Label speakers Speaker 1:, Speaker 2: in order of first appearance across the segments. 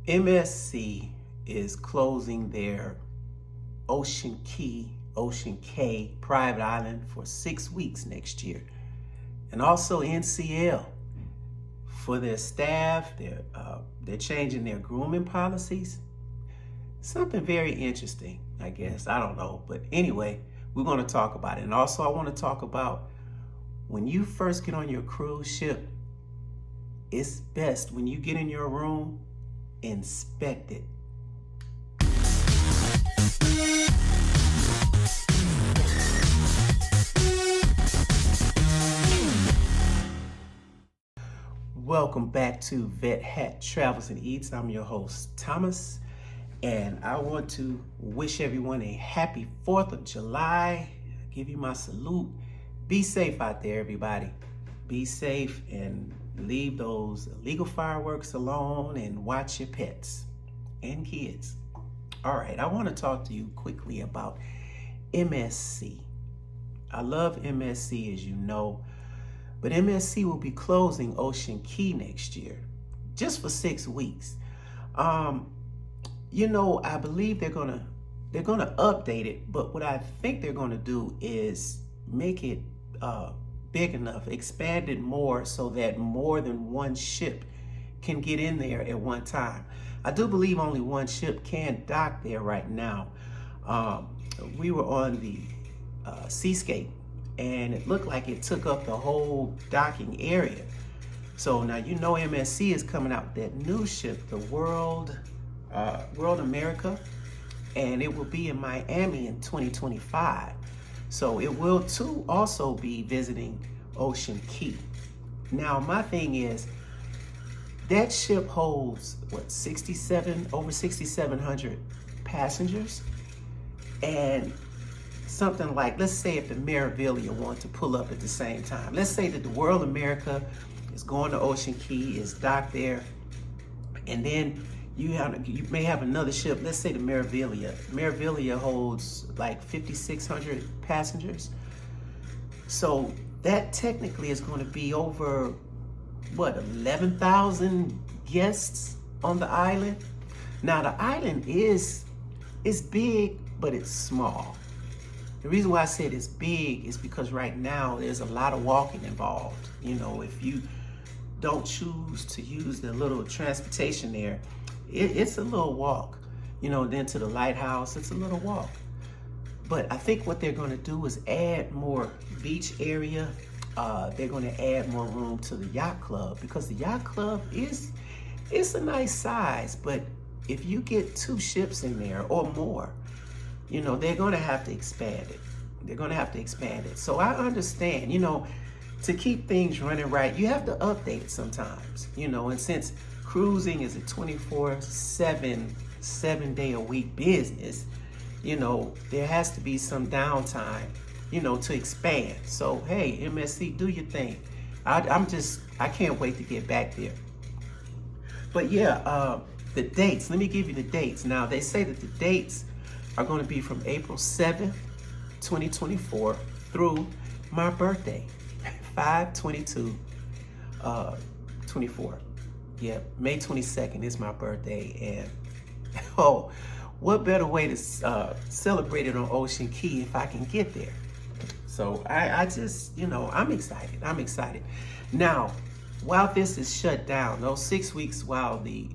Speaker 1: MSC is closing their Ocean K private island for 6 weeks next year. And also NCL for their staff, they're changing their grooming policies. Something very interesting, I guess. I don't know. But anyway, we're going to talk about it. And also I want to talk about when you first get on your cruise ship, it's best when you get in your room, inspect it. Welcome back to Vet Hat Travels and Eats. I'm your host, Thomas, and I want to wish everyone a happy 4th of July. Give you my salute. Be safe out there, everybody. Be safe and leave those illegal fireworks alone and watch your pets and kids. All right, I want to talk to you quickly about MSC. I love MSC, as you know. But MSC will be closing Ocean Key next year, just for 6 weeks. I believe they're gonna update it, but what I think they're gonna do is make it big enough, expand it more so that more than one ship can get in there at one time. I do believe only one ship can dock there right now. We were on the Seascape, and it looked like it took up the whole docking area. So now MSC is coming out with that new ship, the World America, and it will be in Miami in 2025. So it will too also be visiting Ocean Key. Now my thing is, that ship holds over 6,700 passengers, and something like, let's say if the Meraviglia want to pull up at the same time. Let's say that the World America is going to Ocean Key, is docked there, and then you may have another ship. Let's say the Meraviglia. Meraviglia holds like 5,600 passengers. So that technically is going to be over, 11,000 guests on the island. Now the island is big, but it's small. The reason why I said it's big is because right now there's a lot of walking involved. If you don't choose to use the little transportation there, it's a little walk. Then to the lighthouse, it's a little walk. But I think what they're going to do is add more beach area. They're going to add more room to the yacht club, because the yacht club it's a nice size. But if you get 2 ships in there or more, they're going to have to expand it. So I understand, to keep things running right, you have to update it sometimes, and since cruising is a 24/7, 7-day-a-week business, there has to be some downtime, to expand. So, hey, MSC, do your thing. I can't wait to get back there. But yeah, the dates, let me give you the dates. Now, they say that the dates are going to be from April 7th, 2024 through my birthday, 5/22/24. Yeah, May 22nd is my birthday, and what better way to celebrate it on Ocean Key if I can get there? So I just, I'm excited. Now, while this is shut down, those 6 weeks while the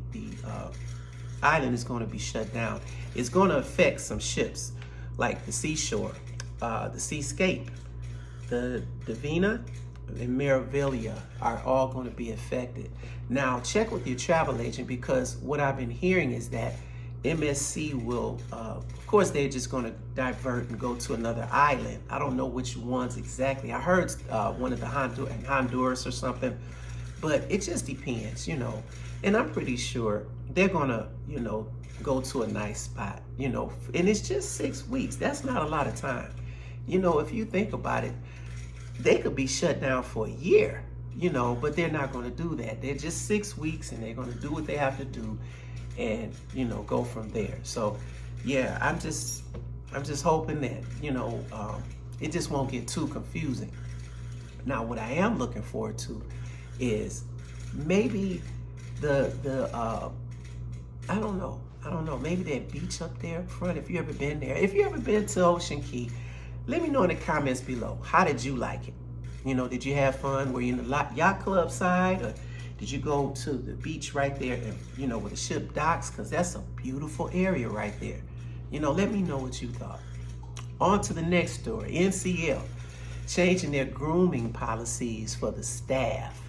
Speaker 1: island is going to be shut down, it's going to affect some ships like the Seashore, the Seascape, the Divina, and Meraviglia are all going to be affected. Now, check with your travel agent, because what I've been hearing is that MSC will, of course, they're just going to divert and go to another island. I don't know which ones exactly. I heard one of the Honduras or something, but it just depends, And I'm pretty sure they're going to, go to a nice spot, and it's just 6 weeks. That's not a lot of time. If you think about it, they could be shut down for a year, but they're not going to do that. They're just 6 weeks, and they're going to do what they have to do and, go from there. So, yeah, I'm just hoping that, it just won't get too confusing. Now, what I am looking forward to is maybe the I don't know. I don't know. Maybe that beach up there up front, if you ever been there. If you ever been to Ocean Key, let me know in the comments below. How did you like it? You know, did you have fun? Were you in the yacht club side, or did you go to the beach right there and, you know, where the ship docks? Because that's a beautiful area right there. You know, let me know what you thought. On to the next story. NCL changing their grooming policies for the staff.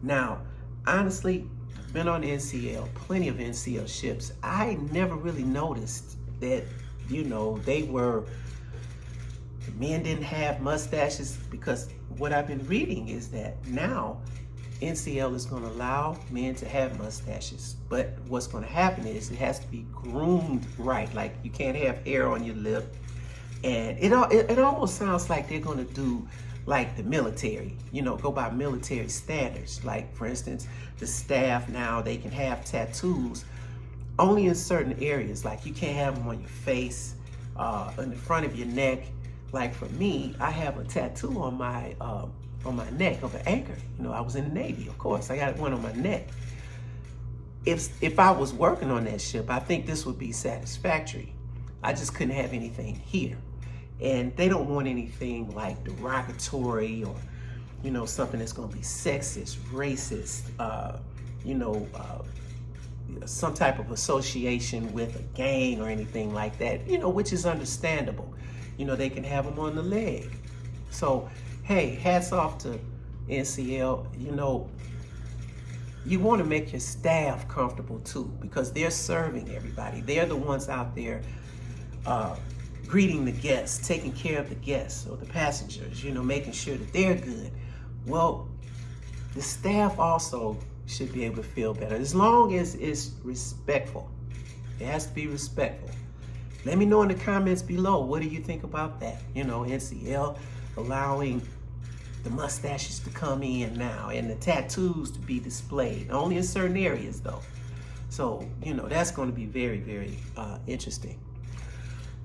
Speaker 1: Now, honestly, I've been on NCL, plenty of NCL ships. I never really noticed that, you know, the men didn't have mustaches, because what I've been reading is that now NCL is going to allow men to have mustaches. But what's going to happen is it has to be groomed right. Like, you can't have hair on your lip. And it almost sounds like they're going to do like the military, you know, go by military standards. Like, for instance, the staff now, they can have tattoos only in certain areas. Like, you can't have them on your face, in the front of your neck. Like, for me, I have a tattoo on my neck of an anchor. You know, I was in the Navy, of course. I got one on my neck. If I was working on that ship, I think this would be satisfactory. I just couldn't have anything here. And they don't want anything like derogatory, or, you know, something that's going to be sexist, racist, some type of association with a gang or anything like that, you know, which is understandable. You know, they can have them on the leg. So, hey, hats off to NCL. You know, you want to make your staff comfortable too, because they're serving everybody. They're the ones out there greeting the guests, taking care of the guests or the passengers, you know, making sure that they're good. Well, the staff also should be able to feel better, as long as it's respectful. It has to be respectful. Let me know in the comments below, what do you think about that? You know, NCL allowing the mustaches to come in now and the tattoos to be displayed, only in certain areas though. So, you know, that's going to be very, very interesting.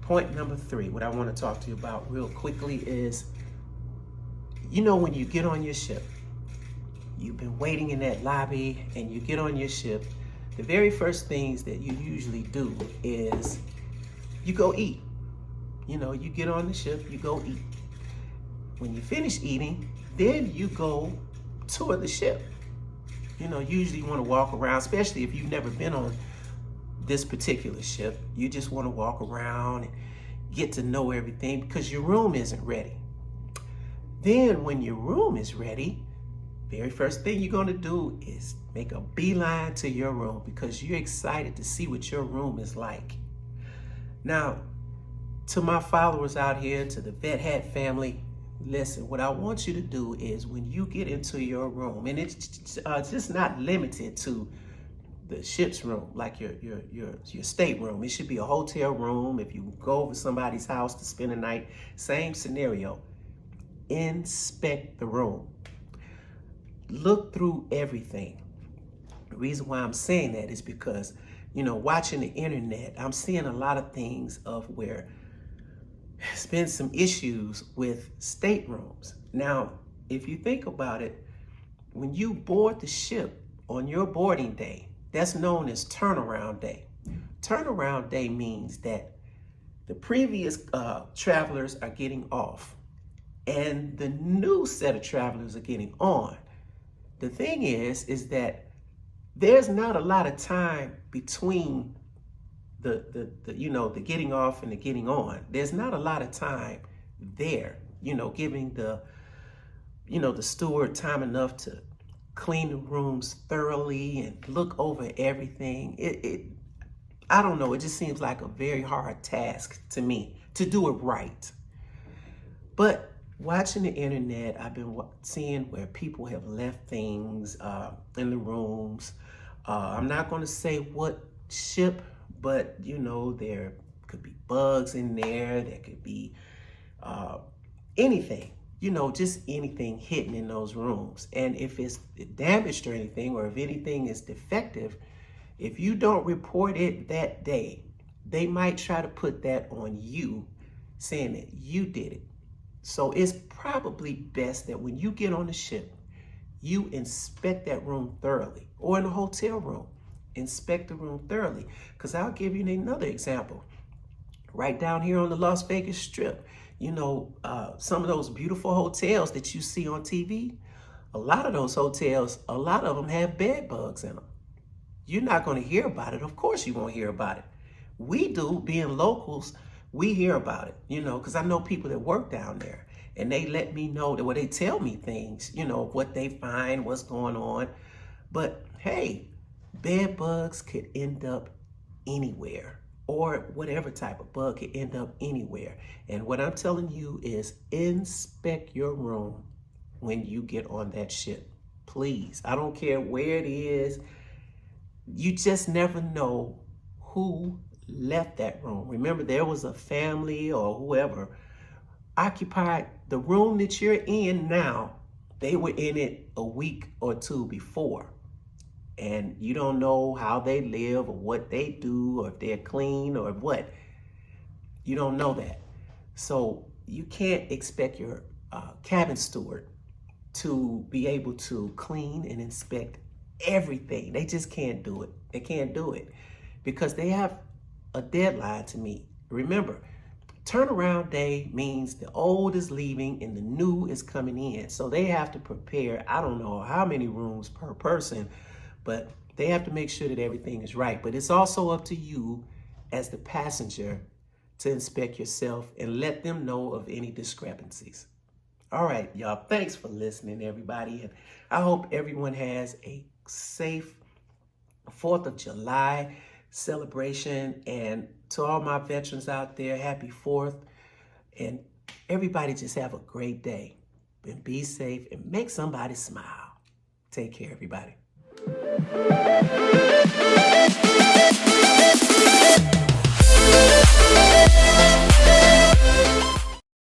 Speaker 1: Point number 3, what I want to talk to you about real quickly is, you know, when you get on your ship, you've been waiting in that lobby and you get on your ship, the very first things that you usually do is you go eat. You know, you get on the ship, you go eat. When you finish eating, then you go tour the ship. You know, usually you want to walk around, especially if you've never been on this particular ship. You just want to walk around and get to know everything, because your room isn't ready. Then when your room is ready, very first thing you're going to do is make a beeline to your room, because you're excited to see what your room is like. Now, to my followers out here, to the Vet Hat family, listen, what I want you to do is, when you get into your room, and it's just not limited to the ship's room, like your stateroom. It should be a hotel room. If you go over somebody's house to spend a night, same scenario. Inspect the room. Look through everything. The reason why I'm saying that is because, you know, watching the internet, I'm seeing a lot of things of where there's been some issues with staterooms. Now, if you think about it, when you board the ship on your boarding day, that's known as turnaround day. Turnaround day means that the previous travelers are getting off and the new set of travelers are getting on. The thing is that there's not a lot of time between the getting off and the getting on. There's not a lot of time there, you know, giving the steward time enough to clean the rooms thoroughly and look over everything. I don't know, it just seems like a very hard task to me to do it right. But watching the internet, I've been seeing where people have left things in the rooms. I'm not going to say what ship, but you know, there could be bugs in there. There could be anything, you know, just anything hidden in those rooms. And if it's damaged or anything, or if anything is defective, if you don't report it that day, they might try to put that on you, saying that you did it. So it's probably best that when you get on the ship, you inspect that room thoroughly, or in a hotel room, Inspect the room thoroughly. Because I'll give you another example. Right down here on the Las Vegas Strip, you know, some of those beautiful hotels that you see on TV, a lot of those hotels, a lot of them have bed bugs in them. You're not going to hear about it. Of course you won't hear about it. We do, being locals, we hear about it, you know, because I know people that work down there and they let me know that, well, they tell me things, you know, what they find, what's going on. But hey, bed bugs could end up anywhere, or whatever type of bug could end up anywhere. And what I'm telling you is inspect your room when you get on that ship. Please, I don't care where it is. You just never know who left that room. Remember, there was a family or whoever occupied the room that you're in now. They were in it a week or two before. And you don't know how they live or what they do or if they're clean or what. You don't know that. So you can't expect your cabin steward to be able to clean and inspect everything. They just can't do it. They can't do it because they have a deadline to meet. Remember, turnaround day means the old is leaving and the new is coming in. So they have to prepare, I don't know how many rooms per person, but they have to make sure that everything is right. But it's also up to you as the passenger to inspect yourself and let them know of any discrepancies. All right, y'all, thanks for listening, everybody. And I hope everyone has a safe 4th of July celebration. And to all my veterans out there, happy 4th. And everybody just have a great day. And be safe and make somebody smile. Take care, everybody.